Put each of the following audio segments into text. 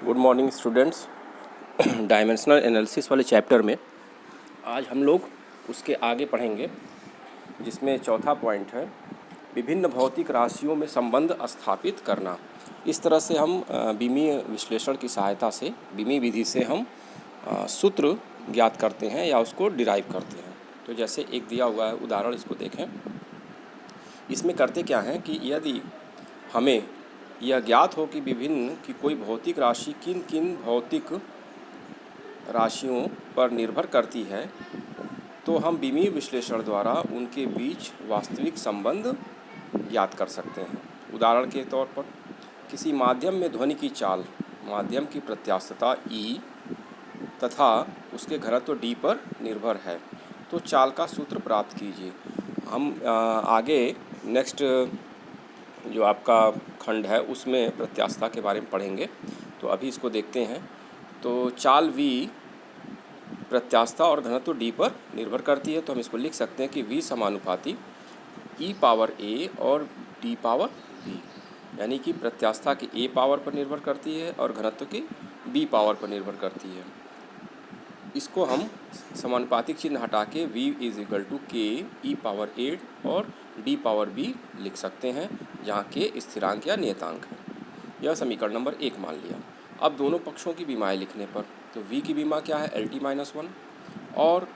Good morning students. Dimensional analysis वाले chapter में आज हम लोग उसके आगे पढ़ेंगे, जिसमें चौथा पॉइंट है विभिन्न भौतिक राशियों में संबंध स्थापित करना। इस तरह से हम बीमीय विश्लेषण की सहायता से, बीमी विधि से हम सूत्र ज्ञात करते हैं या उसको डिराइव करते हैं। तो जैसे एक दिया हुआ है उदाहरण, इसको देखें। इसमें करते क्या हैं कि यदि हमें यह ज्ञात हो कि विभिन्न की कोई भौतिक राशि किन किन भौतिक राशियों पर निर्भर करती है, तो हम बीमीय विश्लेषण द्वारा उनके बीच वास्तविक संबंध ज्ञात कर सकते हैं। उदाहरण के तौर पर किसी माध्यम में ध्वनि की चाल, माध्यम की प्रत्यास्थता ई तथा उसके घनत्व डी पर निर्भर है, तो चाल का सूत्र प्राप्त कीजिए। हम आगे नेक्स्ट जो आपका खंड है उसमें प्रत्यास्थता के बारे में पढ़ेंगे, तो अभी इसको देखते हैं। तो चाल v प्रत्यास्थता और घनत्व d पर निर्भर करती है, तो हम इसको लिख सकते हैं कि v समानुपाती e पावर a और d पावर b, यानी कि प्रत्यास्थता की a पावर पर निर्भर करती है और घनत्व की b पावर पर निर्भर करती है। इसको हम समानुपातिक चिन्ह हटा के v इज इक्वल टू के e पावर 8 और d पावर b लिख सकते हैं, जहाँ के स्थिरांक या नियतांक है। यह समीकरण नंबर 1 मान लिया। अब दोनों पक्षों की बीमाएँ लिखने पर, तो v की बीमा क्या है LT-1 और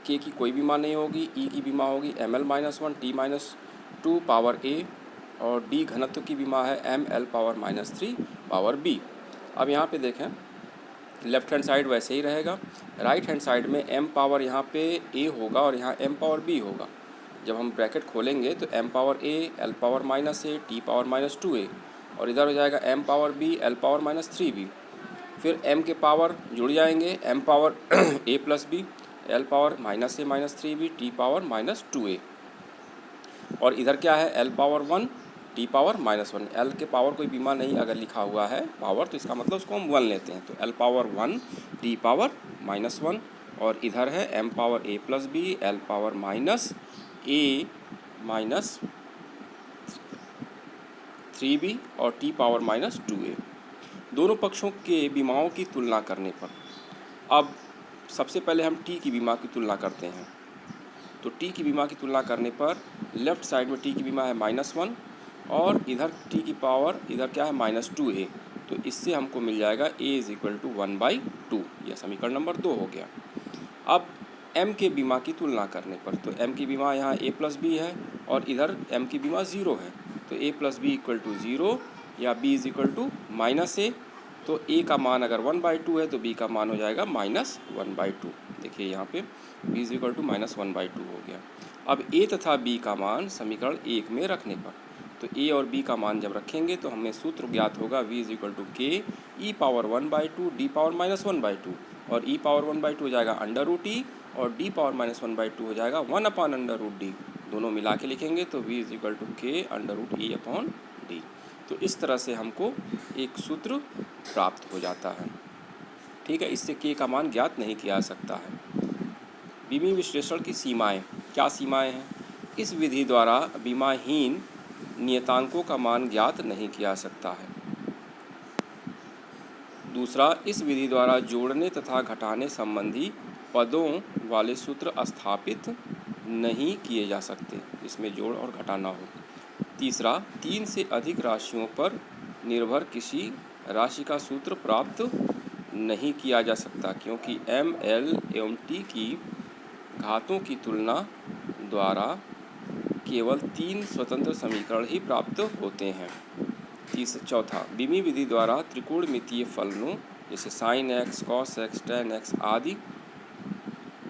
k की कोई बीमा नहीं होगी, e की बीमा होगी ML-1 T-2 पावर a और d घनत्व की बीमा है ML पावर -3 पावर b। अब यहाँ पे देखें, लेफ्ट हैंड साइड वैसे ही रहेगा, राइट हैंड साइड में m पावर यहाँ पे a होगा और यहाँ m पावर b होगा। जब हम ब्रैकेट खोलेंगे तो m power a, l power -a, t power -2a और इधर हो जाएगा m power b, l power -3b। फिर m के पावर जुड़ जाएंगे, m power a plus b, l power -a -3b, t power -2a और इधर क्या है l power 1, t power -1। l के पावर कोई बीमा नहीं अगर लिखा हुआ है पावर, तो इसका मतलब उसको हम 1 लेते हैं। तो l पावर 1, t पावर -1 और इधर है m power a plus b, l power -a-3b और t पावर -2a। दोनों पक्षों के बीमाओं की तुलना करने पर, अब सबसे पहले हम t की बीमा की तुलना करते हैं। तो t की बीमा की तुलना करने पर लेफ़्ट साइड में t की बीमा है -1 और इधर t की पावर इधर क्या है -2a, तो इससे हमको मिल जाएगा a इज इक्वल टू 1/2। यह समीकरण नंबर 2 हो गया। अब m के बीमा की तुलना करने पर, तो m की बीमा यहाँ a प्लस b है और इधर m की बीमा 0 है, तो a plus B equal to 0 या b is equal to -a। तो a का मान अगर 1/2 है तो b का मान हो जाएगा -1/2। देखिए यहाँ पे b इज इक्वल टू -1/2 हो गया। अब a तथा b का मान समीकरण 1 में रखने पर, तो a और b का मान जब रखेंगे तो हमें सूत्र ज्ञात होगा v इज इक्वल टू के e पावर 1/2 d पावर -1/2 और e पावर 1/2 हो जाएगा √e और d पावर -1/2 हो जाएगा 1/√d। दोनों मिला के लिखेंगे तो v इज इक्वल टू के √e/d। तो इस तरह से हमको एक सूत्र प्राप्त हो जाता है। ठीक है, इससे k का मान ज्ञात नहीं किया जा सकता है। बीमीय विश्लेषण की सीमाएं, क्या सीमाएं हैं? इस विधि द्वारा बीमाहीन नियतांकों का मान ज्ञात नहीं किया जा सकता है। दूसरा, इस विधि द्वारा जोड़ने तथा घटाने संबंधी पदों वाले सूत्र स्थापित नहीं किए जा सकते, इसमें जोड़ और घटाना हो। तीसरा, 3 से अधिक राशियों पर निर्भर किसी राशि का सूत्र प्राप्त नहीं किया जा सकता, क्योंकि m, l एवं t की घातों की तुलना द्वारा केवल 3 स्वतंत्र समीकरण ही प्राप्त होते हैं। चौथा, बीमी विधि द्वारा त्रिकोणमितीय फलनों जैसे sin x, cos x, tan x आदि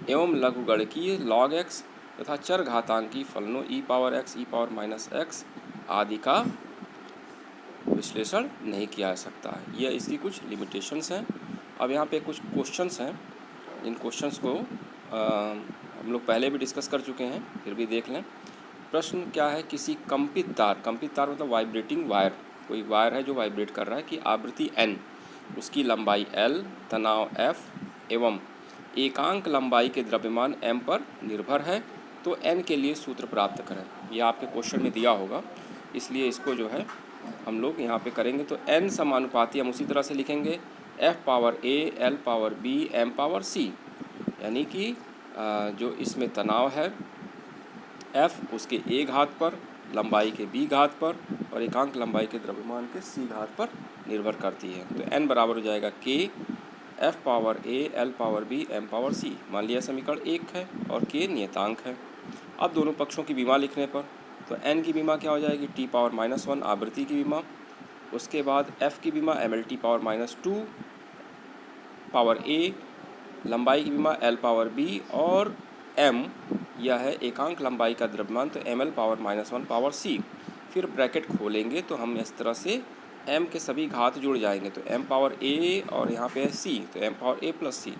एवं लघुगणकीय log x तथा चर घातांकी फलनों e power x, e power -x आदि का विश्लेषण नहीं किया जा सकता है। यह इसकी कुछ लिमिटेशंस हैं। अब यहाँ पे कुछ क्वेश्चंस हैं, इन क्वेश्चंस को हम लोग पहले भी डिस्कस कर चुके हैं, फिर भी देख लें। प्रश्न क्या है? किसी कंपित तार मतलब वाइब्रेटिंग वायर, कोई वायर है जो वाइब्रेट कर रहा है, कि आवृत्ति n, उसकी लंबाई l, तनाव F एवं एकांक लंबाई के द्रव्यमान m पर निर्भर है, तो n के लिए सूत्र प्राप्त करें। यह आपके क्वेश्चन में दिया होगा, इसलिए इसको जो है हम लोग यहाँ पे करेंगे तो n समानुपाती हम उसी तरह से लिखेंगे f power a, l power b, m power c, यानी कि जो इसमें तनाव है f उसके a घात पर, लंबाई के b घात पर और एकांक लंबाई के द्रव्यमान के c घात पर निर्भर करती है। तो n बराबर हो जाएगा k f power a, l power b, m power c। मान लिया समीकरण 1 है और k नियतांक है। अब दोनों पक्षों की विमा लिखने पर तो n की विमा क्या हो जाएगी t पावर -1 आवृत्ति की विमा, उसके बाद f की विमा mlt पावर -2 पावर a, लंबाई की विमा l पावर b और m यह है एकांक लंबाई का द्रव्यमान तो ml पावर -1 पावर c। फिर ब्रैकेट खोलेंगे तो हम इस तरह से m के सभी घात जुड़ जाएंगे तो m पावर a और यहाँ पे है c तो m power a plus c,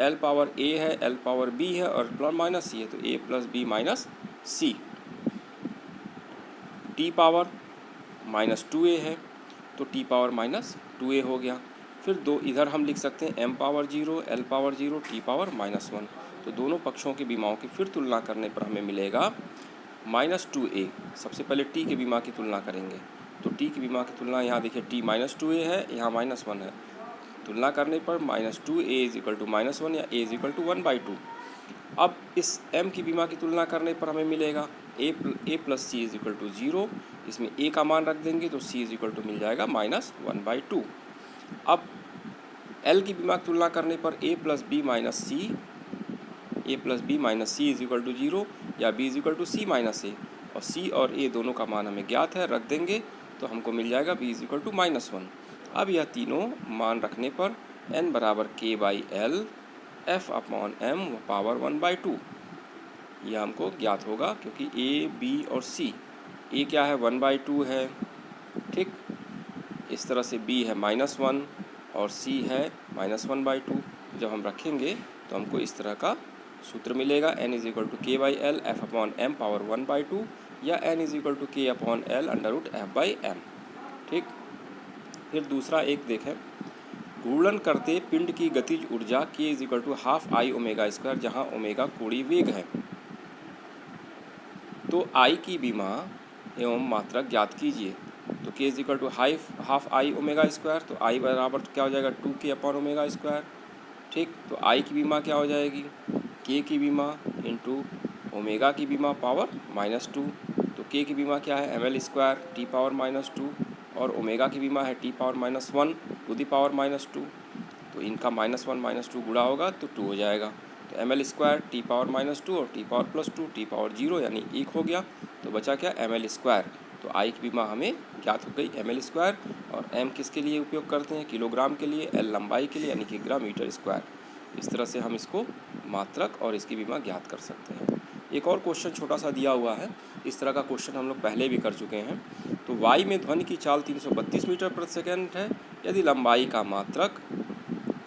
l power a है, l पावर b है और प्लस माइनस c है तो a plus b minus c। t power -2a है तो t पावर -2a हो गया। फिर दो इधर हम लिख सकते हैं m power 0, l power 0, t power -1। तो दोनों पक्षों की विमाओं की फिर तुलना करने पर हमें मिलेगा -2a। सबसे पहले t की विमा की तुलना करेंगे तो t की विमा की तुलना यहाँ देखिए t -2a है, यहाँ -1 है, तुलना करने पर -2a = -1 या a = 1/2। अब इस m की विमा की तुलना करने पर हमें मिलेगा a प्लस c = 0, इसमें a का मान रख देंगे तो c = मिल जाएगा -1/2। अब l की विमा की तुलना करने पर a plus b minus c = 0 या b = c माइनस a, और c और a दोनों का मान हमें ज्ञात है, रख देंगे तो हमको मिल जाएगा b = -1। अब यह तीनों मान रखने पर n बराबर k/l f upon m power 1/2 यह हमको ज्ञात होगा, क्योंकि a, b और c, a क्या है 1/2 है, ठीक, इस तरह से b है -1 और c है -1/2। जब हम रखेंगे तो हमको इस तरह का सूत्र मिलेगा n = k/l f upon m power 1/2 या n = k/l √f/m, ठीक। फिर दूसरा एक देखें, घूर्णन करते पिंड की गतिज ऊर्जा k = ½ I ω², जहाँ ओमेगा कोणीय वेग है। तो I की विमा एवं मात्रक ज्ञात कीजिए। तो k = ½ I ω², तो I बराबर क्या हो जाएगा 2k/ω², ठीक। तो I की विमा क्या हो जाएगी k की विमा इंटू ओमेगा की विमा पावर -2। तो k की विमा क्या है ml² t पावर -2 और ओमेगा की विमा है t power -1 to the power -2। तो इनका -1 -2 गुणा होगा तो 2 हो जाएगा। तो ml² t पावर -2 और t पावर +2 t पावर 0 यानी 1 हो गया। तो बचा क्या ml²। तो I की विमा हमें ज्ञात हो गई ml² और m किसके लिए उपयोग करते हैं किलोग्राम के लिए, l लंबाई के लिए यानी कि ग्राम मीटर स्क्वायर। इस तरह से हम इसको मात्रक और इसकी विमा ज्ञात कर सकते हैं। एक और क्वेश्चन छोटा सा दिया हुआ है, इस तरह का क्वेश्चन हम लोग पहले भी कर चुके हैं। तो वाई में ध्वनि की चाल 332 मीटर प्रति सेकंड है, यदि लंबाई का मात्रक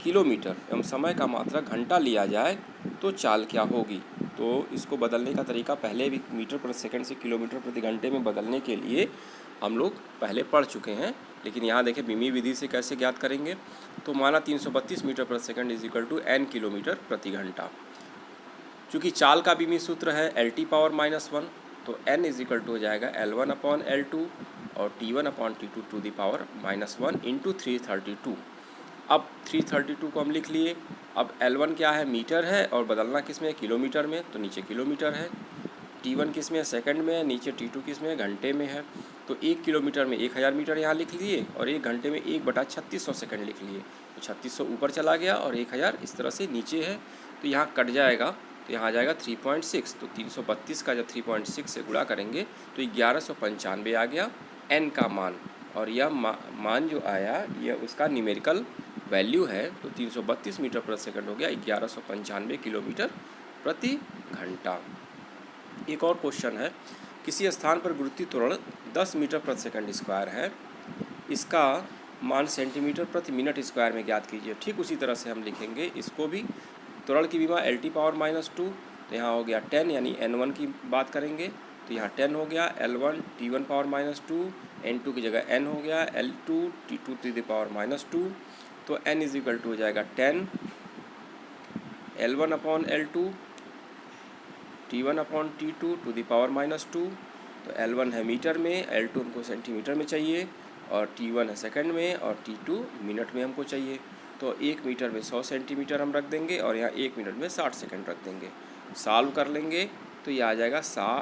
किलोमीटर एवं समय का मात्रक घंटा लिया जाए तो चाल क्या होगी। तो इसको बदलने का तरीका पहले भी मीटर प्रति सेकंड से किलोमीटर प्रति घंटे में बदलने के लिए हम लोग पहले पढ़ चुके हैं, लेकिन यहाँ देखें बीमी विधि से कैसे ज्ञात करेंगे। तो माना 332 मीटर प्रति सेकंड = n किलोमीटर प्रति घंटा। चूँकि चाल का बीमी सूत्र है LT पावर -1, तो n = हो जाएगा L1/L2 और T1/T2 to the power -1 into 332। अब 332 को हम लिख लिए। अब L1 क्या है मीटर है और बदलना किस में है किलोमीटर में, तो नीचे किलोमीटर है। T1 किस में है सेकंड में है, नीचे T2 किस में है घंटे में है। तो 1 किलोमीटर में 1000 मीटर यहाँ लिख लिए और 1 घंटे में 1/3600 सेकंड लिख लिए। तो 3600 ऊपर चला गया और 1000 इस तरह से नीचे है, तो यहाँ कट जाएगा, तो यहाँ आ जाएगा 3.6। तो 332 का जब 3.6 से गुणा करेंगे तो 1195 आ गया n का मान, और यह मान जो आया यह उसका न्यूमेरिकल वैल्यू है। तो 332 मीटर प्रति सेकंड हो गया 1195 किलोमीटर प्रति घंटा। एक और क्वेश्चन है, किसी स्थान पर गुरुत्वीय त्वरण 10 मीटर प्रति सेकंड स्क्वायर है, इसका मान सेंटीमीटर प्रति मिनट स्क्वायर में ज्ञात कीजिए। ठीक उसी तरह से हम लिखेंगे इसको भी। त्वरण की विमा LT पावर -2, तो यहाँ हो गया 10 यानी N1 की बात करेंगे तो यहाँ 10 हो गया, L1 T1 पावर -2, N2 की जगह N हो गया, L2 T2 to the power -2। तो n = हो जाएगा 10 L1/L2 T1/T2 to the power -2। तो L1 है मीटर में, L2 हमको सेंटीमीटर में चाहिए, और T1 है सेकंड में और T2 मिनट में हमको चाहिए। तो 1 मीटर में 100 सेंटीमीटर हम रख देंगे और यहाँ 1 मिनट में 60 सेकंड रख देंगे। सॉल्व कर लेंगे तो ये आ जाएगा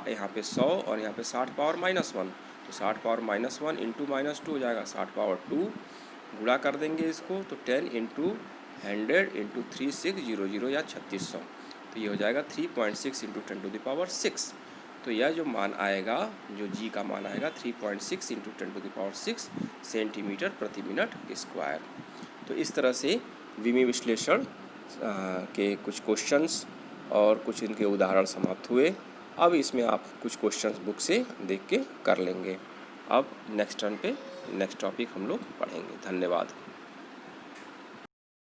यहाँ पे 100 और यहाँ पे 60 पावर -1, तो 60 पावर -1 इंटू -2 हो जाएगा 60 पावर 2, गुणा कर देंगे इसको तो 10 इंटू 100 इंटू 3600 या 3600, तो ये हो जाएगा 3.6 इंटू 10⁻6। तो यह जो मान आएगा, जो जी का मान आएगा 3.6 इंटू 10⁻6 सेंटीमीटर प्रति मिनट स्क्वायर। तो इस तरह से विमी विश्लेषण के कुछ क्वेश्चंस और कुछ इनके उदाहरण समाप्त हुए। अब इसमें आप कुछ क्वेश्चंस बुक से देख के कर लेंगे। अब नेक्स्ट टर्न पे नेक्स्ट टॉपिक हम लोग पढ़ेंगे। धन्यवाद।